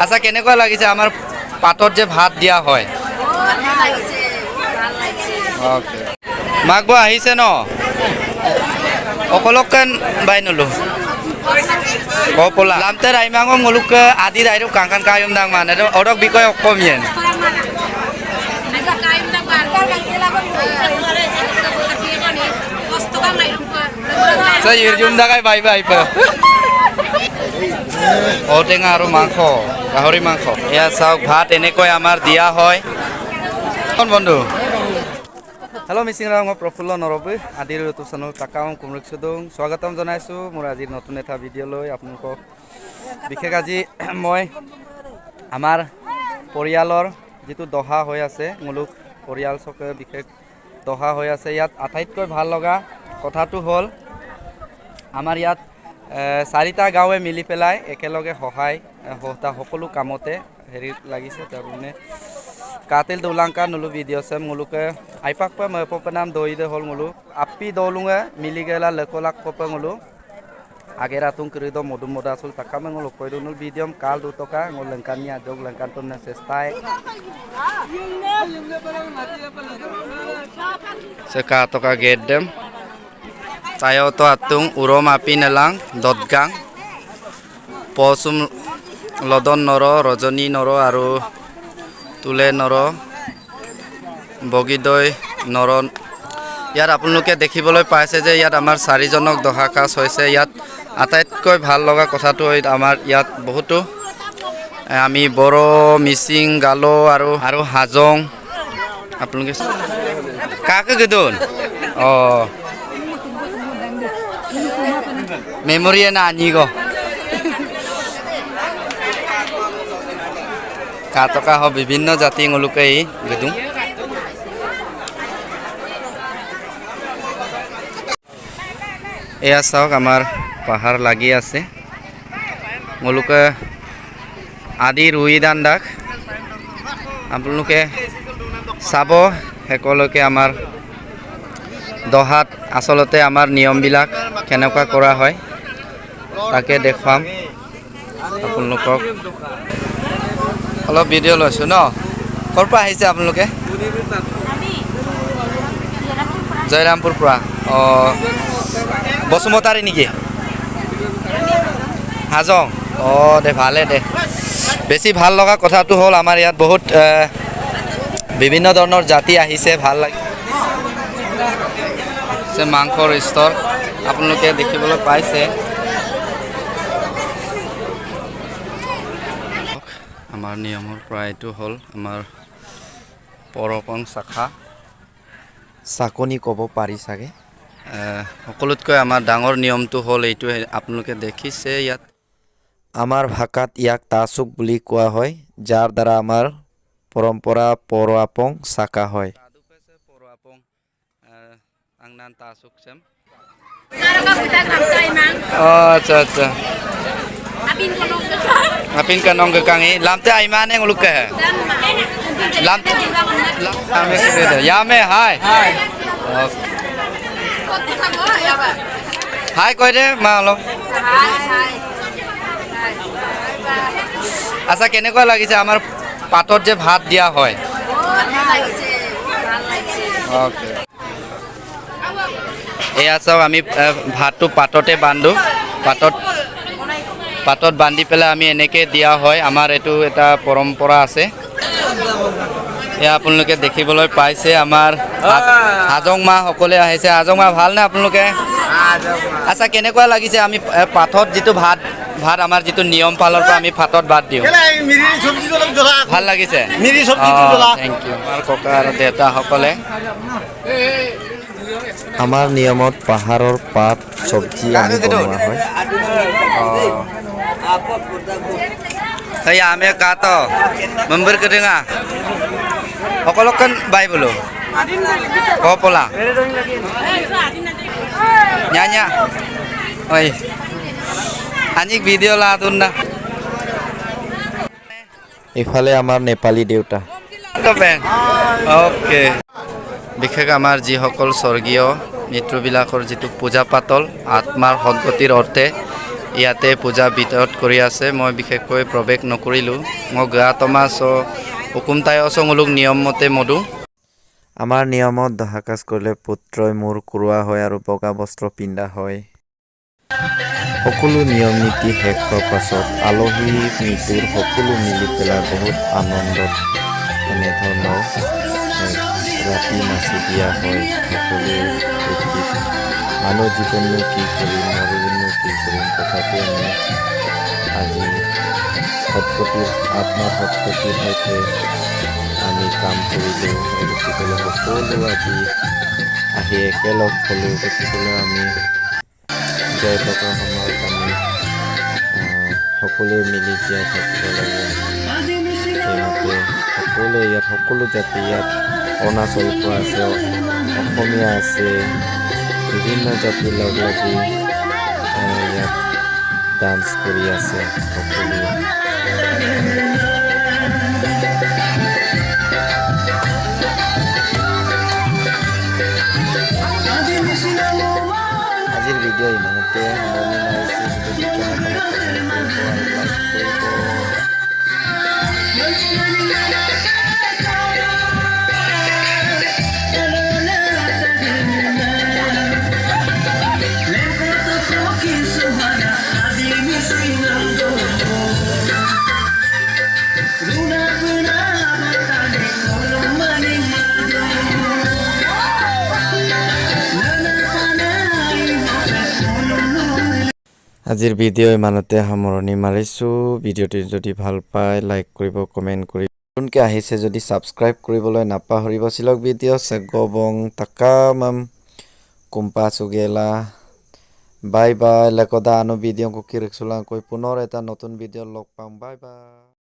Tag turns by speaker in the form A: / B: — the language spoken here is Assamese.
A: আচ্ছা কেনেকুৱা লাগিছে আমাৰ পাতত যে ভাত দিয়া হয় ওকে মাগব আহিছে ন অকলকন বাই নলো কপলা লামতে রাইমাঙ্গ মুলুক আদি রাইরো কাঙ্কান কায়ম দাং মানে অরক বিকয় অকমিয়েন Saya irjum dagai bye bye pa. Otenga aru mangkho, gahori mangkho. Ya sauk bhat enekoi amar dia hoy. Kon bondhu. Hello missing rang Profullo Norobe adir YouTube channel Takam Kumrik Sudung swagatam janaisu mor ajir notun eta video loi apnalok bikek aji moi amar poriyalor jitu doha hoi ase muluk poriyal soke bikek doha hoi ase yat আটাইতকৈ ভাল লগা কথাটো হল আমাৰ ইয়াত চাৰিটা গাঁৱে মিলি পেলাই একেলগে সহায় হতা সকলো কামতে হেৰি লাগিছে তাৰমানে কাতিল দৌলাংকা নুলু video sem nguluke aipak pa me popanam doide hol ngulu api dolunga miligela lekolak popa ngulu agera tung krido modum modasul takam ngulu koido nul videom kal du toka ngul lengkania jog lengkan ton sestai seka toka gedem tayo to atung urom api nelang dotgang posum lodon noro rojoni noro aru তুলে নৰ বগিদৈ নৰ ইয়াত আপোনালোকে দেখিবলৈ পাইছে যে ইয়াত আমাৰ চাৰিজনক দহা কাজ হৈছে ইয়াত আটাইতকৈ ভাল লগা কথাটো আমাৰ ইয়াত বহুতো আমি বড়ো মিচিং গালো আৰু হাজং আপোনালোকে কাকে গদন অ মেমৰি না আনিগো কাটকা হ বিভিন্ন জাতি nguluke gedung এয়া চাওক আমাৰ পাহাৰ লাগি আছে nguluke আদি ৰুই দান্দাক আপোনালোকে চাব হেকলৈকে আমাৰ দহাত আসলতে আমাৰ নিয়মবিলাক কেনেকুৱা কৰা হয় তাকে দেখুৱাম আপোনালোকক অলপ ভিডিঅ লৈছো ন কৰ পৰা আহিছে আপোনালোকে জয়ৰামপুৰ পৰা অ বসুমতাৰী নেকি হাজং অ দে ভালে দে বেছি ভাল লগা কথাটো হ'ল আমাৰ ইয়াত বহুত বিভিন্ন ধৰণৰ জাতি আহিছে ভাল লাগে যে মাংসৰ স্তৰ আপোনালোকে দেখিবলৈ পাইছে আমাৰ নিয়মৰ প্ৰায়টো হ'ল আমাৰ পৰপং শাখা চাকনি ক'ব পাৰি চাগে সকলোতকৈ আমাৰ ডাঙৰ নিয়মটো হ'ল এইটো আপোনালোকে দেখিছে ইয়াত আমাৰ ভাষাত ইয়াক তাচুক বুলি কোৱা হয় যাৰ দ্বাৰা আমাৰ পৰম্পৰা পৰপং শাখা হয় আংনান তাচুক চেম আচ্ছা আচ্ছা Apin kanong gekangi lamte aimane nguluke lamte ame sede yame hai hai koi de ma lo আচ্ছা কেনেকুৱা লাগিছে আমাৰ পাতত যে ভাত দিয়া হয় ওকে এয়া চাও আমি ভাতটো পাততে বান্ধো পাতত বান্ধি পেলাই আমি এনেকে দিয়া হয় আমাৰ এটো এটা পৰম্পৰা আছে এয়া আপোনালোকে দেখিবলৈ পাইছে আমাৰ হাজং মা সকলে আহিছে হাজং মা ভাল নে আপোনালোকে আচ্ছা কেনেকুৱা লাগিছে আমি পাতত যিটো ভাত আমাৰ যিটো নিয়ম পালৰ পৰা আমি পাতত ভাত দিওঁ ভাল লাগিছে মিৰি সবজিটো জ্বলা থ্যাংক ইউ আমাৰ ককা আৰু দেউতা সকলে আমাৰ নিয়মত পাহাৰৰ পাত সবজি আমি বনোৱা হয় Saya ame kato member kedenga. Okolokan bay belum? Kau pola. Nyanya. Oi. Anjing video lah tunda. Ifale amar Nepali deuta. Oke. বিশেষ আমাৰ যিসকল স্বৰ্গীয় মিত্ৰবিলাকৰ যিটো পূজা পাতল আত্মাৰ সদ্গতিৰ অৰ্থে ইয়াতে পূজা ভিতৰত কৰি আছে মই বিশেষকৈ প্ৰৱেশ নকৰিলোঁ মই গা তমাছ হুকুম তাই অচঙলোক নিয়ম মতে মদু আমাৰ নিয়মত দহাকাজ কৰিলে পুত্ৰই মূৰ কুৰুৱা হয় আৰু বগা বস্ত্ৰ পিন্ধা হয় সকলো নিয়ম নীতি শেষ হোৱাৰ পাছত আলহী মিতুৰ সকলো মিলি পেলাই বহুত আনন্দত এনেধৰণৰ ৰাতি নাচি দিয়া হয় সকলোৱে ফূৰ্তিত মানুহ জীৱননো কি কৰিম মৰিবনো কি কৰিম তথাপি আমি আজি সৎপতিৰ আত্মাৰ সৎপতিৰ সৈতে আমি কাম কৰিলোঁ গতিকে সকলো আজি আহি একেলগ হ'লোঁ গতিকে আমি জীয়াই থকাৰ সময়ত আমি সকলোৱে মিলি জীয়াই থাকিব লাগে সেইমতে সকলোৱে ইয়াত সকলো জাতি ইয়াত অৰুণাচলৰ পৰা আছে অসমীয়া আছে বিভিন্ন জাতি লগ লাগি ইয়াত ডান্স কৰি আছে সকলোৱে আজিৰ ভিডিঅ' ইমানতে সামৰণি মাৰিছোঁ যদি কেনেকৈ আজিৰ ভিডিঅ' ইমানতে সামৰণি মাৰিছোঁ ভিডিঅ'টি যদি ভাল পায় লাইক কৰিব কমেণ্ট কৰিব নতুনকৈ আহিছে যদি ছাবস্ক্ৰাইব কৰিবলৈ নাপাহৰিব চিলক ভিডিঅ' চেগবং তাকামাম কুম্পা চুগেলা বাই বাই লেকদা আনো ভিডিঅ' কুকি ৰিক্সুলাকৈ পুনৰ এটা নতুন ভিডিঅ' লগ পাম বাই বাই